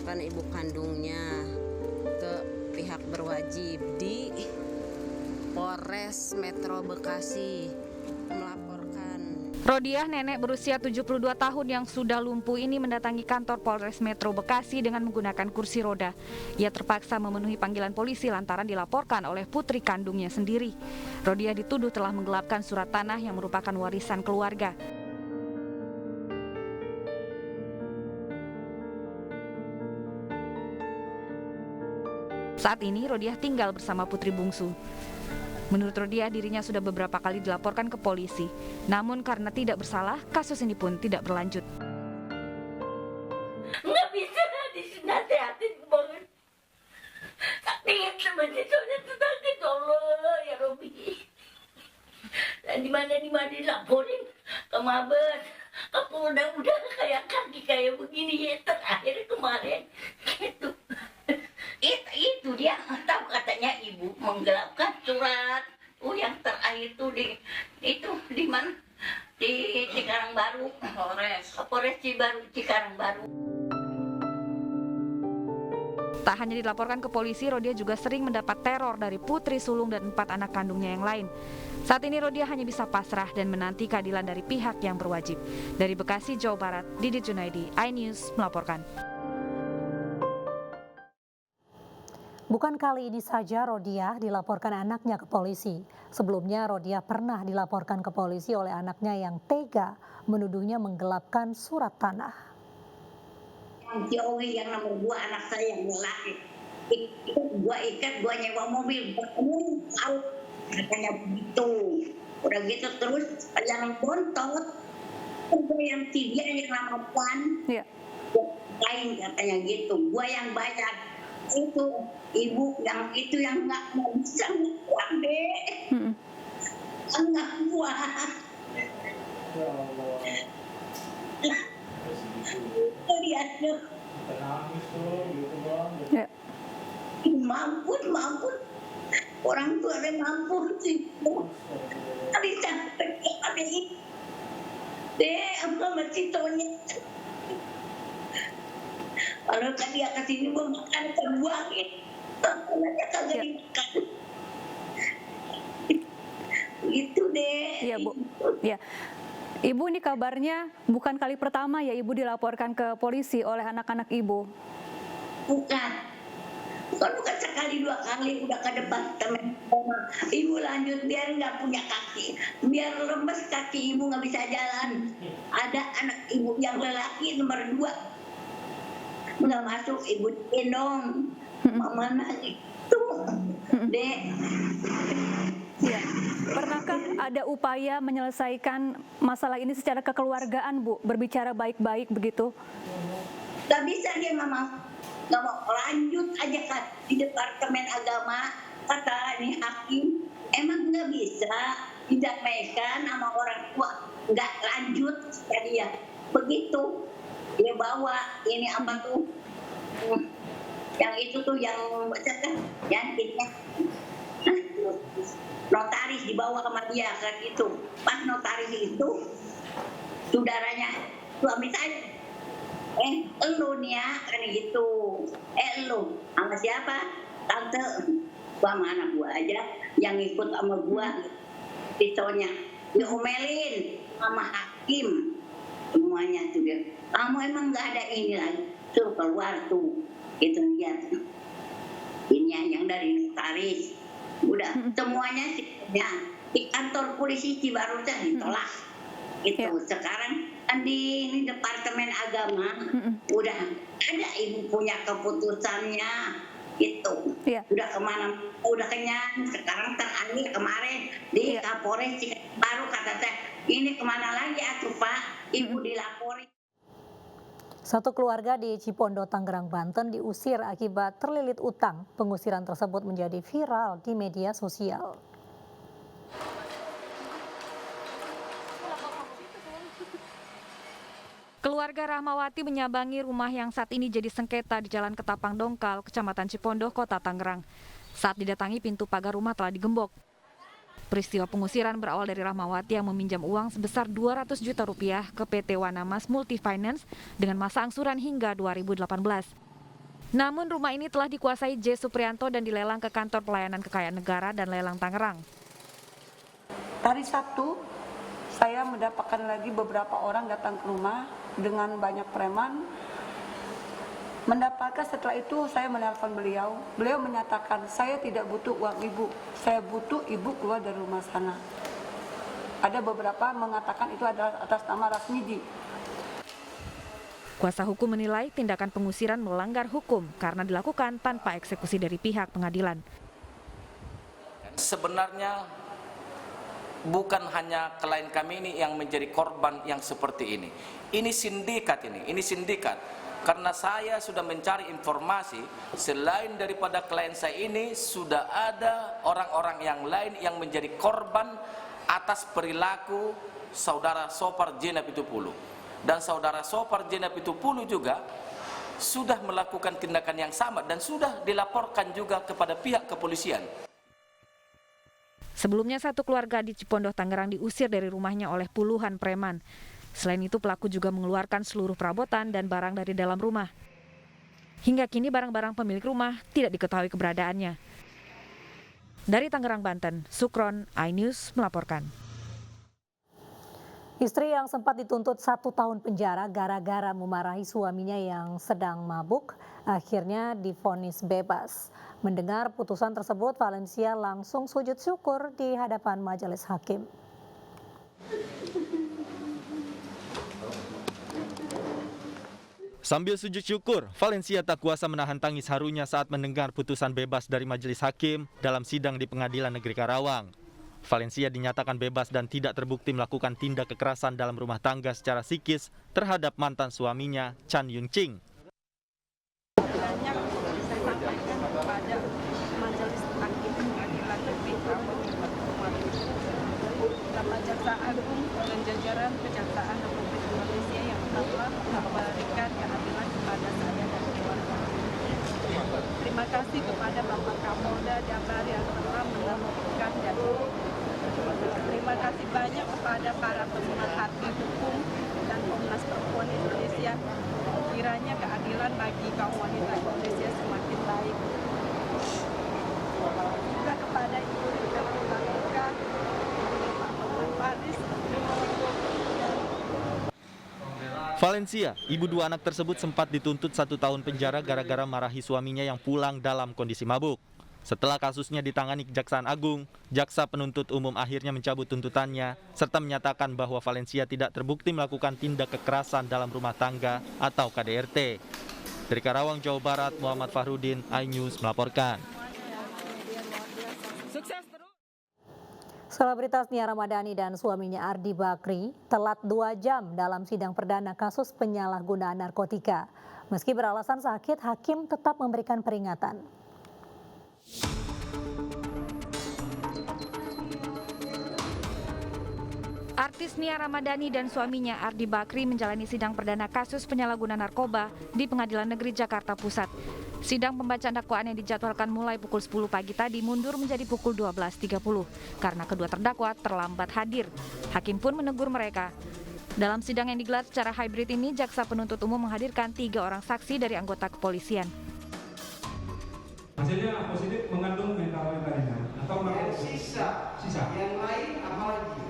melaporkan ibu kandungnya ke pihak berwajib di Polres Metro Bekasi melaporkan. Rodiah, nenek berusia 72 tahun yang sudah lumpuh ini mendatangi kantor Polres Metro Bekasi dengan menggunakan kursi roda. Ia terpaksa memenuhi panggilan polisi lantaran dilaporkan oleh putri kandungnya sendiri. Rodiah dituduh telah menggelapkan surat tanah yang merupakan warisan keluarga. Saat ini Rodiah tinggal bersama putri bungsu. Menurut Rodiah, dirinya sudah beberapa kali dilaporkan ke polisi. Namun karena tidak bersalah, kasus ini pun tidak berlanjut. Nggak bisa dinasehatin banget. Sakit sama soalnya sakit, Allah ya Robi. Dan dimana dilaporin ke Mabes, ke Polda, udah kayak kaki kayak begini ya terakhir kemarin gitu. Itu dia tahu katanya ibu menggelapkan surat yang terakhir itu di mana di Cikarang Baru, Polres Cikarang Baru. Tak hanya dilaporkan ke polisi, Rodiah juga sering mendapat teror dari putri sulung dan 4 anak kandungnya yang lain. Saat ini Rodiah hanya bisa pasrah dan menanti keadilan dari pihak yang berwajib. Dari Bekasi, Jawa Barat, Didit Junaidi, iNews melaporkan. Bukan kali ini saja Rodiah dilaporkan anaknya ke polisi. Sebelumnya Rodiah pernah dilaporkan ke polisi oleh anaknya yang tega menuduhnya menggelapkan surat tanah. Jauhi yang nomor 2 anak saya yang laki. Itu gua ikat, gua nyewa mobil, bertemu tahu katanya begitu. Udah gitu terus yang bontot, gua yang 3 yang nama Puan. Iya. Lain katanya gitu. Gua yang bayar. Itu ibu yang itu yang nggak mau bisa kuat deh, nggak kuat. Lihat deh, mampu orang tua ada mampu sih. Tapi sampai ada ini deh apa masih tonya. Kalau kan dia kesini mau makan terbuangin, makanya kagak dimakan. Itu deh. Iya Bu. Ya. Ibu, ini kabarnya bukan kali pertama ya Ibu dilaporkan ke polisi oleh anak-anak Ibu. Bukan sekali 2 kali udah ke departemen. Ibu lanjut biar nggak punya kaki, biar lemes kaki ibu nggak bisa jalan. Ada anak ibu yang lelaki nomor 2. Nggak masuk, ibu gendong mama itu dek. Ya. Pernahkah ada upaya menyelesaikan masalah ini secara kekeluargaan, Bu, berbicara baik-baik begitu? Nggak bisa dia nggak mau lanjut aja kan di Departemen Agama, kata ini hakim emang nggak bisa didamaikan sama orang tua, nggak lanjut tadi ya begitu. Dia bawa ini apa tuh yang itu tuh yang notaris dibawa sama dia kan gitu. Pas notaris itu saudaranya suami saya elu nih ya kan gitu, elu sama siapa, tante gua sama anak gua aja yang ikut sama gua pisaunya diomelin sama hakim semuanya tuh dia. Kamu emang nggak ada ini lagi, suruh keluar tuh, itu lihat. Ini yang dari notaris, udah semuanya di kantor polisi Cibarusah ditolak. Itu sekarang kan di Departemen Agama udah ada ibu punya keputusannya. Itu udah kemana, udah kenyang. Sekarang terakhir kemarin di Kapolres baru kata saya, ini kemana lagi atuh Pak, ibu dilapori. Satu keluarga di Cipondo, Tangerang, Banten diusir akibat terlilit utang. Pengusiran tersebut menjadi viral di media sosial. Keluarga Rahmawati menyabangi rumah yang saat ini jadi sengketa di Jalan Ketapang Dongkal, Kecamatan Cipondo, Kota Tangerang. Saat didatangi, pintu pagar rumah telah digembok. Peristiwa pengusiran berawal dari Rahmawati yang meminjam uang sebesar 200 juta rupiah ke PT Wanamas Multifinance dengan masa angsuran hingga 2018. Namun rumah ini telah dikuasai J. Suprianto dan dilelang ke Kantor Pelayanan Kekayaan Negara dan Lelang Tangerang. Hari Sabtu, saya mendapatkan lagi beberapa orang datang ke rumah dengan banyak preman. Setelah itu saya menelpon beliau. Beliau menyatakan, saya tidak butuh uang ibu, saya butuh ibu keluar dari rumah sana. Ada beberapa mengatakan itu adalah atas nama Rasmidi. Kuasa hukum menilai tindakan pengusiran melanggar hukum karena dilakukan tanpa eksekusi dari pihak pengadilan. Sebenarnya bukan hanya klien kami ini yang menjadi korban yang seperti ini. Ini sindikat. Karena saya sudah mencari informasi, selain daripada klien saya ini, sudah ada orang-orang yang lain yang menjadi korban atas perilaku saudara Sopar J. Napitupulu. Dan saudara Sopar J. Napitupulu juga sudah melakukan tindakan yang sama dan sudah dilaporkan juga kepada pihak kepolisian. Sebelumnya satu keluarga di Cipondoh, Tangerang diusir dari rumahnya oleh puluhan preman. Selain itu pelaku juga mengeluarkan seluruh perabotan dan barang dari dalam rumah. Hingga kini barang-barang pemilik rumah tidak diketahui keberadaannya. Dari Tangerang, Banten, Sukron, iNews melaporkan. Istri yang sempat dituntut 1 tahun penjara gara-gara memarahi suaminya yang sedang mabuk, akhirnya divonis bebas. Mendengar putusan tersebut, Valencia langsung sujud syukur di hadapan majelis hakim. Sambil sujud syukur, Valencia tak kuasa menahan tangis harunya saat mendengar putusan bebas dari majelis hakim dalam sidang di Pengadilan Negeri Karawang. Valencia dinyatakan bebas dan tidak terbukti melakukan tindak kekerasan dalam rumah tangga secara psikis terhadap mantan suaminya, Chan Yun Ching. Saya sampaikan kepada majelis hakim Pengadilan Negeri Karawang Bapak Jaksa Agung dan jajaran Kejaksaan Republik Indonesia yang telah memberikan keadilan kepada saya dan keluarga. Terima kasih kepada Bapak Kapolda Jabar yang telah menemukan dan terima kasih banyak kepada para pemerhati hukum dan Komnas Perempuan Indonesia. Kiranya keadilan bagi kaum wanita Indonesia semakin baik. Juga kepada Ibu Rika Purbalingga, Pak Muhammad Faris. Valencia, ibu 2 anak tersebut sempat dituntut 1 tahun penjara gara-gara marahi suaminya yang pulang dalam kondisi mabuk. Setelah kasusnya ditangani Kejaksaan Agung, Jaksa Penuntut Umum akhirnya mencabut tuntutannya serta menyatakan bahwa Valencia tidak terbukti melakukan tindak kekerasan dalam rumah tangga atau KDRT. Dari Karawang, Jawa Barat, Muhammad Fahrudin, iNews melaporkan. Selebritas Nia Ramadhani dan suaminya Ardi Bakri telat 2 jam dalam sidang perdana kasus penyalahgunaan narkotika. Meski beralasan sakit, hakim tetap memberikan peringatan. Artis Nia Ramadhani dan suaminya Ardi Bakri menjalani sidang perdana kasus penyalahgunaan narkoba di Pengadilan Negeri Jakarta Pusat. Sidang pembacaan dakwaan yang dijadwalkan mulai pukul 10 pagi tadi mundur menjadi pukul 12.30 karena kedua terdakwa terlambat hadir. Hakim pun menegur mereka. Dalam sidang yang digelar secara hybrid ini, Jaksa Penuntut Umum menghadirkan 3 orang saksi dari anggota kepolisian. Hasilnya positif mengandung methamphetamine atau sisa. Yang lain apa lagi?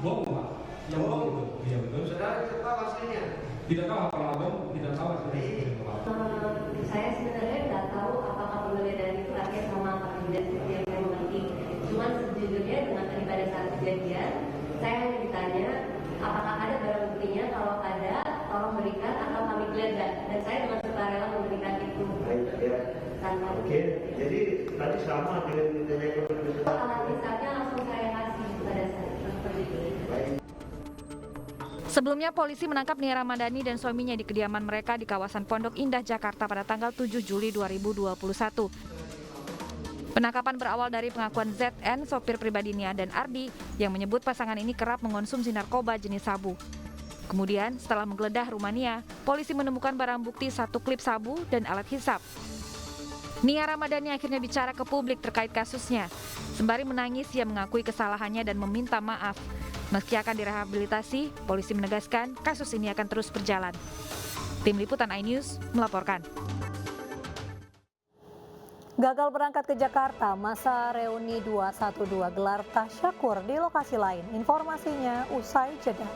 Bom, Pak. Yang bom itu. Iya betul. Saudara tidak tahu hasilnya? Tidak tahu apakah bom, tidak tahu hasilnya. Saya sebenarnya nggak tahu apakah penggeledahan itu akhirnya sama apa tidak seperti yang saya mengerti. Cuman sejujurnya dengan tadi pada saat kejadian, saya hanya ditanya apakah ada barang buktinya, kalau ada tolong berikan atau kami geledah. Dan saya dengan sukarela memberikan itu. Oke, jadi tadi sama dengan ditanya alat hisapnya langsung saya kasih pada saat seperti itu. Sebelumnya polisi menangkap Nia Ramadhani dan suaminya di kediaman mereka di kawasan Pondok Indah, Jakarta pada tanggal 7 Juli 2021. Penangkapan berawal dari pengakuan ZN, sopir pribadi Nia dan Ardi, yang menyebut pasangan ini kerap mengonsumsi narkoba jenis sabu. Kemudian setelah menggeledah rumah Nia, polisi menemukan barang bukti 1 klip sabu dan alat hisap. Nia Ramadhani akhirnya bicara ke publik terkait kasusnya. Sembari menangis, ia mengakui kesalahannya dan meminta maaf. Meski akan direhabilitasi, polisi menegaskan kasus ini akan terus berjalan. Tim Liputan iNews melaporkan. Gagal berangkat ke Jakarta, masa reuni 212 gelar tasyakur di lokasi lain. Informasinya usai jeda.